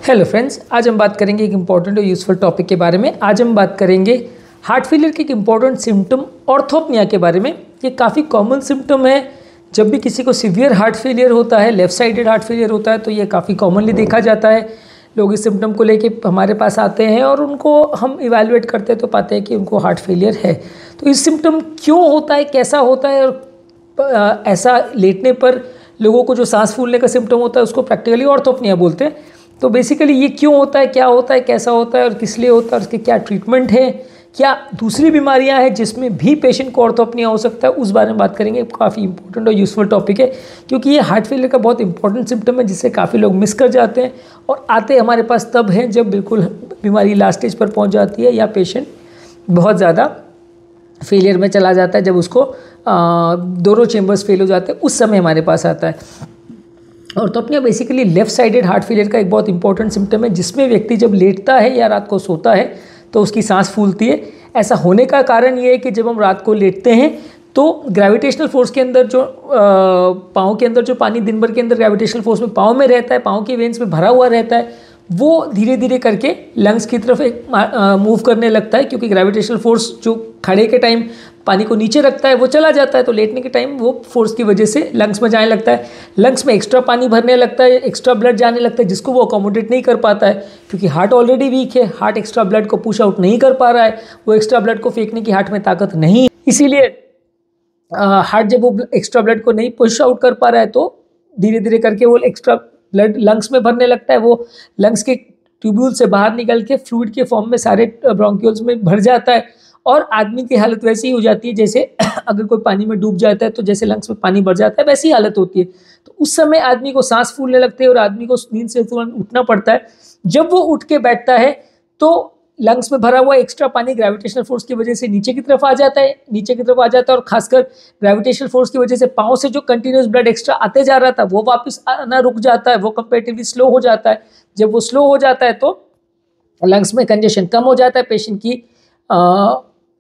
Hello friends, आज हम बात करेंगे एक इम्पॉर्टेंट और यूज़फुल टॉपिक के बारे में। आज हम बात करेंगे हार्ट फेलियर के एक इम्पॉर्टेंट सिम्टम ऑर्थोपनिया के बारे में। ये काफ़ी कॉमन सिम्टम है। जब भी किसी को सीवियर हार्ट फेलियर होता है, लेफ़्ट साइडेड हार्ट फेलियर होता है, तो ये काफ़ी कॉमनली देखा जाता है। लोग इस सिम्टम को लेके हमारे पास आते हैं और उनको हम इवैल्यूएट करते हैं तो पाते हैं कि उनको हार्ट फेलियर है। तो इस सिम्टम क्यों होता है, कैसा होता है, और ऐसा लेटने पर लोगों को जो सांस फूलने का सिम्टम होता है उसको प्रैक्टिकली ऑर्थोपनिया बोलते हैं। तो बेसिकली ये क्यों होता है, क्या होता है, कैसा होता है और किस लिए होता है, उसके क्या ट्रीटमेंट है, क्या दूसरी बीमारियां हैं जिसमें भी पेशेंट को ऑर्थोपनिया हो सकता है, उस बारे में बात करेंगे। काफ़ी इंपॉर्टेंट और यूज़फुल टॉपिक है क्योंकि ये हार्ट फेलियर का बहुत इंपॉर्टेंट सिम्टम है जिससे काफ़ी लोग मिस कर जाते हैं और आते हमारे पास तब हैं जब बिल्कुल बीमारी लास्ट स्टेज पर पहुँच जाती है या पेशेंट बहुत ज़्यादा फेलियर में चला जाता है। जब उसको दोनों चेम्बर्स फेल हो जाते हैं उस समय हमारे पास आता है। Orthopnoea basically left sided heart failure का एक बहुत इंपॉर्टेंट सिम्टम है जिसमें व्यक्ति जब लेटता है या रात को सोता है तो उसकी सांस फूलती है। ऐसा होने का कारण ये है कि जब हम रात को लेटते हैं तो ग्रेविटेशनल फोर्स के अंदर जो पाँव के अंदर जो पानी दिन भर के अंदर ग्रेविटेशनल फोर्स में पाँव में रहता है, पाँव के वेन्स में भरा हुआ रहता है, वो धीरे धीरे करके लंग्स की तरफ एक मूव करने लगता है क्योंकि ग्रेविटेशनल फोर्स जो खड़े के टाइम पानी को नीचे रखता है वो चला जाता है, तो लेटने के टाइम वो फोर्स की वजह से लंग्स में जाने लगता है। लंग्स में एक्स्ट्रा पानी भरने लगता है, एक्स्ट्रा ब्लड जाने लगता है जिसको वो अकोमोडेट नहीं कर पाता है क्योंकि हार्ट ऑलरेडी वीक है। हार्ट एक्स्ट्रा ब्लड को पुश आउट नहीं कर पा रहा है, वो एक्स्ट्रा ब्लड को फेंकने की हार्ट में ताकत नहीं है। इसीलिए हार्ट जब वो एक्स्ट्रा ब्लड को नहीं पुश आउट कर पा रहा है तो धीरे धीरे करके वो एक्स्ट्रा ब्लड लंग्स में भरने लगता है। वो लंग्स के ट्यूब्यूल से बाहर निकल के फ्लूइड के फॉर्म में सारे ब्रोंक्यूल्स में भर जाता है और आदमी की हालत वैसी ही हो जाती है जैसे अगर कोई पानी में डूब जाता है तो जैसे लंग्स में पानी भर जाता है वैसी हालत होती है। तो उस समय आदमी को सांस फूलने लगते हैं और आदमी को नींद से तुरंत उठना पड़ता है। जब वो उठ के बैठता है तो लंग्स में भरा हुआ एक्स्ट्रा पानी ग्रेविटेशनल फोर्स की वजह से नीचे की तरफ आ जाता है, और खासकर ग्रेविटेशनल फोर्स की वजह से पाँव से जो कंटिन्यूस ब्लड एक्स्ट्रा आते जा रहा था वो वापस आना रुक जाता है, वो कंपेरेटिवली स्लो हो जाता है। जब वो स्लो हो जाता है तो लंग्स में कंजेशन कम हो जाता है, पेशेंट की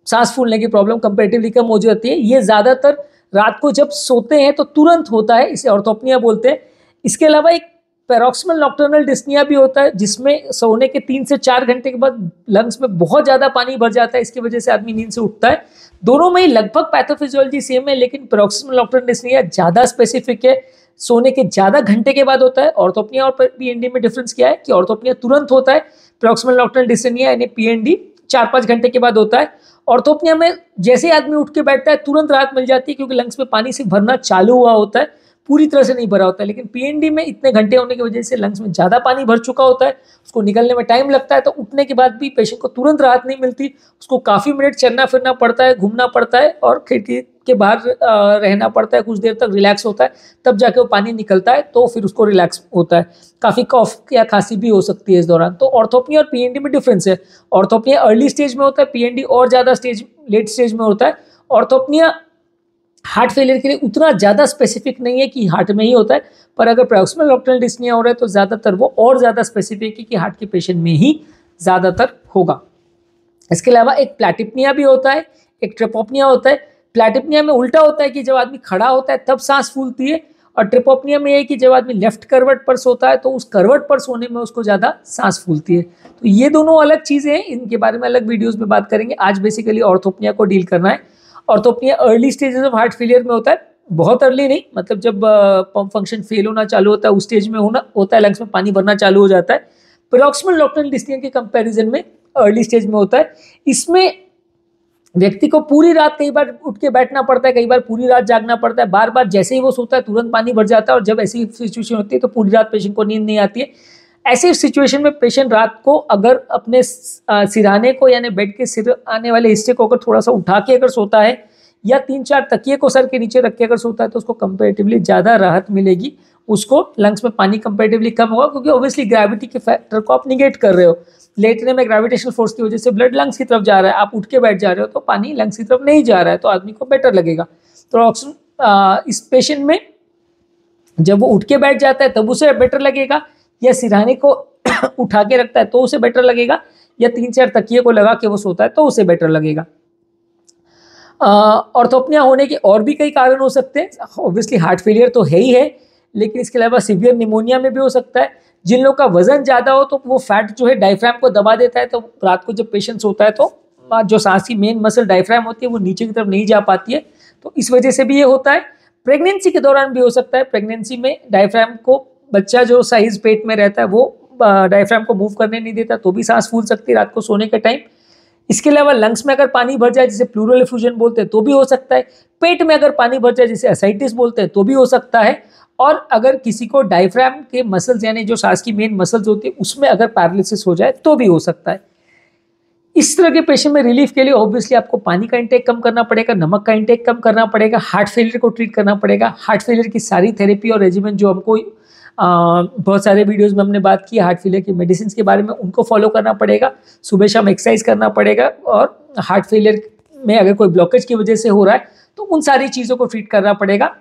सांस फूलने की प्रॉब्लम कंपेरेटिवली कम हो जाती है। ये ज़्यादातर रात को जब सोते हैं तो तुरंत होता है, इसे ऑर्थोपनिया बोलते हैं। इसके अलावा एक पैरोक्सिमल नॉक्टर्नल डिस्निया भी होता है जिसमें सोने के 3 से 4 घंटे के बाद लंग्स में बहुत ज़्यादा पानी भर जाता है, इसकी वजह से आदमी नींद से उठता है। दोनों में ही लगभग पैथोफिजियोलॉजी सेम है लेकिन पैरोक्सिमल नॉक्टर्नल डिस्निया ज़्यादा स्पेसिफिक है, सोने के ज़्यादा घंटे के बाद होता है। ऑर्थोपनिया और पीएनडी में डिफरेंस क्या है कि ऑर्थोपनिया तुरंत होता है, पैरोक्सिमल नॉक्टर्नल डिस्निया यानी पीएनडी 4-5 घंटे के बाद होता है। ऑर्थोपनिया में जैसे आदमी उठ के बैठता है तुरंत राहत मिल जाती है क्योंकि लंग्स में पानी से भरना चालू हुआ होता है, पूरी तरह से नहीं भरा होता है। लेकिन पीएनडी में इतने घंटे होने की वजह से लंग्स में ज़्यादा पानी भर चुका होता है, उसको निकलने में टाइम लगता है, तो उठने के बाद भी पेशेंट को तुरंत राहत नहीं मिलती, उसको काफ़ी मिनट चलना फिरना पड़ता है, घूमना पड़ता है और खिड़की के बाहर रहना पड़ता है, कुछ देर तक रिलैक्स होता है, तब जाके वो पानी निकलता है तो फिर उसको रिलैक्स होता है। काफ़ी कफ या खांसी भी हो सकती है इस दौरान। तो ऑर्थोपनिया और पीएनडी में डिफरेंस है। ऑर्थोपनिया अर्ली स्टेज में होता है, पीएनडी और ज़्यादा लेट स्टेज में होता है। ऑर्थोपनिया हार्ट फेलियर के लिए उतना ज़्यादा स्पेसिफिक नहीं है कि हार्ट में ही होता है, पर अगर पैरोक्सिमल नॉक्टर्नल डिस्निया हो रहा है तो ज़्यादातर वो और ज़्यादा स्पेसिफिक है कि हार्ट के पेशेंट में ही ज़्यादातर होगा। इसके अलावा एक प्लैटिपनिया भी होता है, एक ट्रिपोपनिया होता है। प्लैटिपनिया में उल्टा होता है कि जब आदमी खड़ा होता है तब सांस फूलती है, और ट्रिपोपनिया में ये है कि जब आदमी लेफ्ट करवट पर सोता है तो उस करवट पर सोने में उसको ज़्यादा सांस फूलती है। तो ये दोनों अलग चीज़ें हैं, इनके बारे में अलग वीडियोज़ में बात करेंगे। आज बेसिकली ऑर्थोपनिया को डील करना है। Orthopnoea early stages of heart failure में होता है, बहुत अर्ली नहीं, मतलब जब पंप फंक्शन फेल होना चालू होता है उस स्टेज में होता है, लंग्स में पानी भरना चालू हो जाता है। पैरोक्सिमल नॉक्टर्नल डिस्निया के कंपैरिजन में अर्ली स्टेज में होता है। इसमें व्यक्ति को पूरी रात कई बार उठ के बैठना पड़ता है, कई बार पूरी रात जागना पड़ता है, बार बार जैसे ही वो सोता है तुरंत पानी भर जाता है, और जब ऐसी सिचुएशन होती है तो पूरी रात पेशेंट को नींद नहीं आती है। ऐसी सिचुएशन में पेशेंट रात को अगर अपने सिरहाने को यानी बेड के सिर आने वाले हिस्से को अगर थोड़ा सा उठा के अगर सोता है या 3-4 तकिए को सर के नीचे रख के अगर सोता है तो उसको कंपैरेटिवली ज़्यादा राहत मिलेगी, उसको लंग्स में पानी कंपैरेटिवली कम होगा क्योंकि ऑब्वियसली ग्रेविटी के फैक्टर को आप निगेट कर रहे हो। लेटने में ग्रेविटेशनल फोर्स की वजह से ब्लड लंग्स की तरफ जा रहा है, आप उठ के बैठ जा रहे हो तो पानी लंग्स की तरफ नहीं जा रहा है, तो आदमी को बेटर लगेगा। तो इस पेशेंट में जब वो उठ के बैठ जाता है तब उसे बेटर लगेगा, या सिरहाने को उठा के रखता है तो उसे बेटर लगेगा, या 3-4 तकिए को लगा के वो सोता है तो उसे बेटर लगेगा। ऑर्थोपनिया होने के और भी कई कारण हो सकते हैं। ऑब्वियसली हार्ट फेलियर तो है ही है, लेकिन इसके अलावा सीवियर निमोनिया में भी हो सकता है। जिन लोगों का वजन ज़्यादा हो तो वो फैट जो है डायफ्राम को दबा देता है, तो रात को जब पेशेंट सोता है तो जो सांस की मेन मसल डायफ्राम होती है वो नीचे की तरफ नहीं जा पाती है, तो इस वजह से भी ये होता है। प्रेगनेंसी के दौरान भी हो सकता है, प्रेगनेंसी में डायफ्राम को बच्चा जो साइज पेट में रहता है वो डायफ्राम को मूव करने नहीं देता, तो भी सांस फूल सकती है रात को सोने के टाइम। इसके अलावा लंग्स में अगर पानी भर जाए जिसे प्लूरल एफ्यूजन बोलते हैं तो भी हो सकता है। पेट में अगर पानी भर जाए जिसे एसाइटिस बोलते हैं तो भी हो सकता है। और अगर किसी को डायफ्राम के मसल्स यानी जो सांस की मेन मसल्स होती है उसमें अगर पैरालिसिस हो जाए तो भी हो सकता है। इस तरह के पेशेंट में रिलीफ के लिए ऑब्वियसली आपको पानी का इंटेक कम करना पड़ेगा, नमक का इंटेक कम करना पड़ेगा, हार्ट फेलियर को ट्रीट करना पड़ेगा। हार्ट फेलियर की सारी थेरेपी और रेजिमेंट जो हमको बहुत सारे वीडियोस में हमने बात की हार्ट फेलियर की मेडिसिन के बारे में, उनको फॉलो करना पड़ेगा। सुबह शाम एक्सरसाइज करना पड़ेगा, और हार्ट फेलियर में अगर कोई ब्लॉकेज की वजह से हो रहा है तो उन सारी चीज़ों को ट्रीट करना पड़ेगा।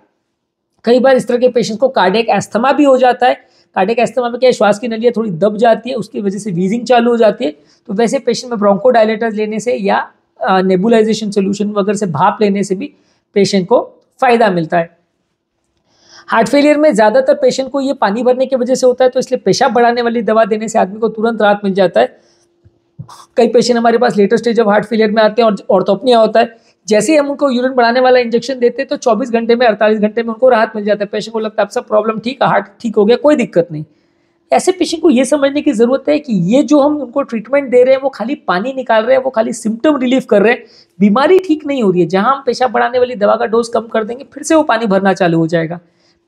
कई बार इस तरह के पेशेंट को कार्डियक एस्थमा भी हो जाता है। कार्डियक एस्थमा में क्या है, श्वास की नलियाँ थोड़ी दब जाती है, उसकी वजह से वीजिंग चालू हो जाती है। तो वैसे पेशेंट में ब्रोंकोडायलेटर्स लेने से या नेबुलाइजेशन सोल्यूशन वगैरह से भाप लेने से भी पेशेंट को फायदा मिलता है। हार्ट फेलियर में ज़्यादातर पेशेंट को ये पानी भरने की वजह से होता है, तो इसलिए पेशाब बढ़ाने वाली दवा देने से आदमी को तुरंत राहत मिल जाता है। कई पेशेंट हमारे पास later stage of heart failure में आते हैं और ऑर्थोपनिया होता है, जैसे ही हम उनको यूरिन बढ़ाने वाला इंजेक्शन देते हैं तो 24 घंटे में 48 घंटे में उनको राहत मिल जाता है। पेशेंट को लगता है अब सब प्रॉब्लम ठीक है, हार्ट ठीक हो गया, कोई दिक्कत नहीं। ऐसे पेशेंट को ये समझने की जरूरत है कि ये जो हम उनको ट्रीटमेंट दे रहे हैं वो खाली पानी निकाल रहे हैं, वो खाली सिम्टम रिलीफ कर रहे हैं, बीमारी ठीक नहीं हो रही है। जहां हम पेशाब बढ़ाने वाली दवा का डोज कम कर देंगे फिर से वो पानी भरना चालू हो जाएगा।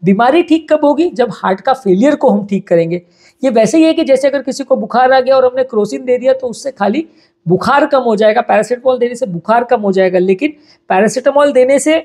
बीमारी ठीक कब होगी, जब हार्ट का फेलियर को हम ठीक करेंगे। ये वैसे ही है कि जैसे अगर किसी को बुखार आ गया और हमने क्रोसिन दे दिया तो उससे खाली बुखार कम हो जाएगा, पैरासीटामोल देने से बुखार कम हो जाएगा, लेकिन पैरासीटामोल देने से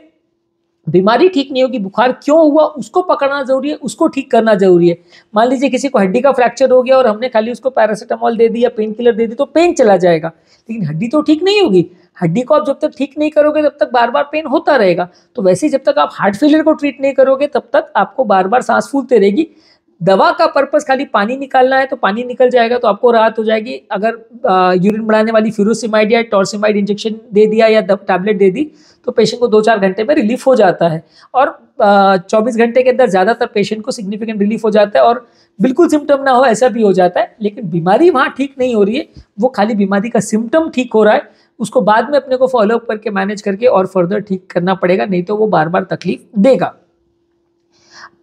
बीमारी ठीक नहीं होगी। बुखार क्यों हुआ उसको पकड़ना जरूरी है, उसको ठीक करना जरूरी है। मान लीजिए किसी को हड्डी का फ्रैक्चर हो गया और हमने खाली उसको पैरासीटामोल दे दिया, पेन किलर दे दी, तो पेन चला जाएगा, लेकिन हड्डी तो ठीक नहीं होगी। हड्डी को आप जब तक ठीक नहीं करोगे तब तक बार बार पेन होता रहेगा। तो वैसे ही जब तक आप हार्ट फेलियर को ट्रीट नहीं करोगे तब तक आपको बार बार सांस फूलते रहेगी। दवा का पर्पस खाली पानी निकालना है तो पानी निकल जाएगा, तो आपको राहत हो जाएगी। अगर यूरिन बढ़ाने वाली फ्यूरोसिमाइड या टॉर्सिमाइड इंजेक्शन दे दिया या टैबलेट दे दी तो पेशेंट को 2-4 घंटे में रिलीफ हो जाता है, और 24 घंटे के अंदर ज़्यादातर पेशेंट को सिग्निफिकेंट रिलीफ हो जाता है, और बिल्कुल सिम्टम ना हो ऐसा भी हो जाता है। लेकिन बीमारी वहाँ ठीक नहीं हो रही है, वो खाली बीमारी का सिम्टम ठीक हो रहा है, उसको बाद में अपने को फॉलोअप करके मैनेज करके और फर्दर ठीक करना पड़ेगा, नहीं तो वो बार बार तकलीफ देगा।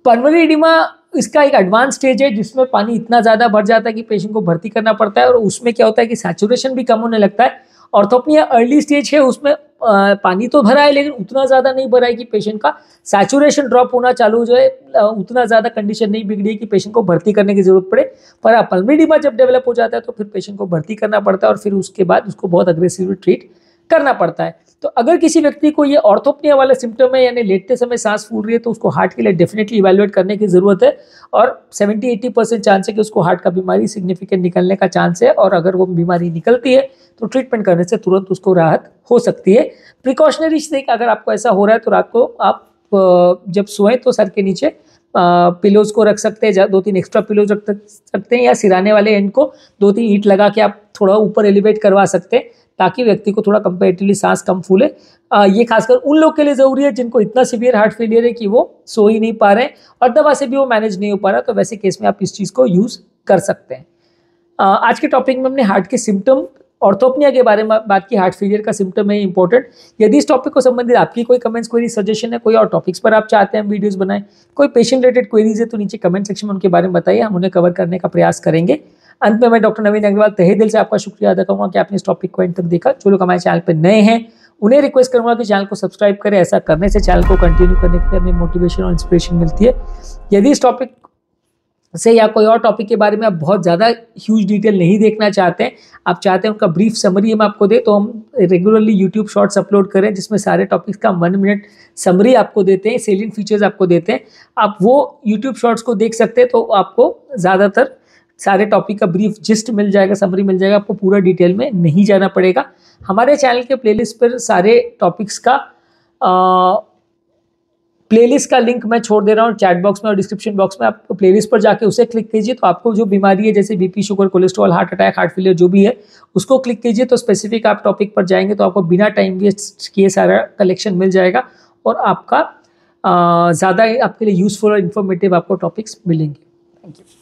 पल्मोनरी एडिमा इसका एक एडवांस स्टेज है जिसमें पानी इतना ज़्यादा बढ़ जाता है कि पेशेंट को भर्ती करना पड़ता है, और उसमें क्या होता है कि सैचुरेशन भी कम होने लगता है। ऑर्थोपनिया अर्ली स्टेज है, उसमें पानी तो भरा है लेकिन उतना ज़्यादा नहीं भरा है कि पेशेंट का सैचुरेशन ड्रॉप होना चालू हो जाए, उतना ज़्यादा कंडीशन नहीं बिगड़ी है कि पेशेंट को भर्ती करने की जरूरत पड़े। पर पल्मोनरी एडिमा जब डेवलप हो जाता है तो फिर पेशेंट को भर्ती करना पड़ता है, और फिर उसके बाद उसको बहुत अग्रेसिवली ट्रीट करना पड़ता है। तो अगर किसी व्यक्ति को ये ऑर्थोपनिया वाला सिम्टम है यानी लेटते समय सांस फूल रही है तो उसको हार्ट के लिए डेफिनेटली इवैल्यूएट करने की ज़रूरत है, और 70-80% चांस है कि उसको हार्ट का बीमारी सिग्निफिकेंट निकलने का चांस है, और अगर वो बीमारी निकलती है तो ट्रीटमेंट करने से तुरंत उसको राहत हो सकती है। प्रिकॉशनरी से अगर आपको ऐसा हो रहा है तो रात को आप जब सोएं तो सर के नीचे पिलोज को रख सकते हैं, 2-3 एक्स्ट्रा पिलोज रख सकते हैं, या सिराने वाले एंड को 2-3 ईंट लगा के आप थोड़ा ऊपर एलिवेट करवा सकते हैं ताकि व्यक्ति को थोड़ा कंपैरेटिवली सांस कम फूले। ये खासकर उन लोग के लिए ज़रूरी है जिनको इतना सीवियर हार्ट फेलियर है कि वो सो ही नहीं पा रहे हैं और दवा से भी वो मैनेज नहीं हो पा रहा, तो वैसे केस में आप इस चीज़ को यूज़ कर सकते हैं। आज के टॉपिक में हमने हार्ट के सिम्टम, ऑर्थोपनिया के बारे में बात की, हार्ट फेलियर का सिम्टम है इंपॉर्टेंट। यदि इस टॉपिक को संबंधित आपकी कोई कमेंट्स, कोई सजेशन है, कोई और टॉपिक्स पर आप चाहते हैं हम वीडियोस बनाएं, कोई पेशेंट रिलेटेड क्वेरीज है तो नीचे कमेंट सेक्शन में उनके बारे में बताइए, हम उन्हें कवर करने का प्रयास करेंगे। अंत में मैं डॉक्टर नवीन अग्रवाल तहे दिल से आपका शुक्रिया अदा करूँगा कि आपने इस टॉपिक को एंड तक देखा। जो लोग हमारे चैनल पर नए हैं उन्हें रिक्वेस्ट करूँगा कि चैनल को सब्सक्राइब करें, ऐसा करने से चैनल को कंटिन्यू करने के लिए हमें मोटिवेशन और इंस्पिरेशन मिलती है। यदि इस टॉपिक से या कोई और टॉपिक के बारे में आप बहुत ज़्यादा ह्यूज डिटेल नहीं देखना चाहते हैं, आप चाहते हैं उनका ब्रीफ समरी हम आपको दें, तो हम रेगुलरली यूट्यूब शॉर्ट्स अपलोड करें जिसमें सारे टॉपिक्स का 1 मिनट समरी आपको देते हैं, सेलिएंट फीचर्स आपको देते हैं। आप वो यूट्यूब शॉर्ट्स को देख सकते हैं तो आपको ज़्यादातर सारे टॉपिक का ब्रीफ जिस्ट मिल जाएगा, समरी मिल जाएगा, आपको पूरा डिटेल में नहीं जाना पड़ेगा। हमारे चैनल के प्लेलिस्ट पर सारे टॉपिक्स का प्लेलिस्ट का लिंक मैं छोड़ दे रहा हूँ चैट बॉक्स में और डिस्क्रिप्शन बॉक्स में। आप प्लेलिस्ट पर जाके उसे क्लिक कीजिए तो आपको जो बीमारी है जैसे BP, sugar, cholesterol, heart attack, heart failure जो भी है उसको क्लिक कीजिए तो स्पेसिफिक आप टॉपिक पर जाएंगे तो आपको बिना टाइम वेस्ट किए सारा कलेक्शन मिल जाएगा और आपका ज़्यादा आपके लिए यूजफुल और इन्फॉर्मेटिव आपको टॉपिक्स मिलेंगे। Thank you.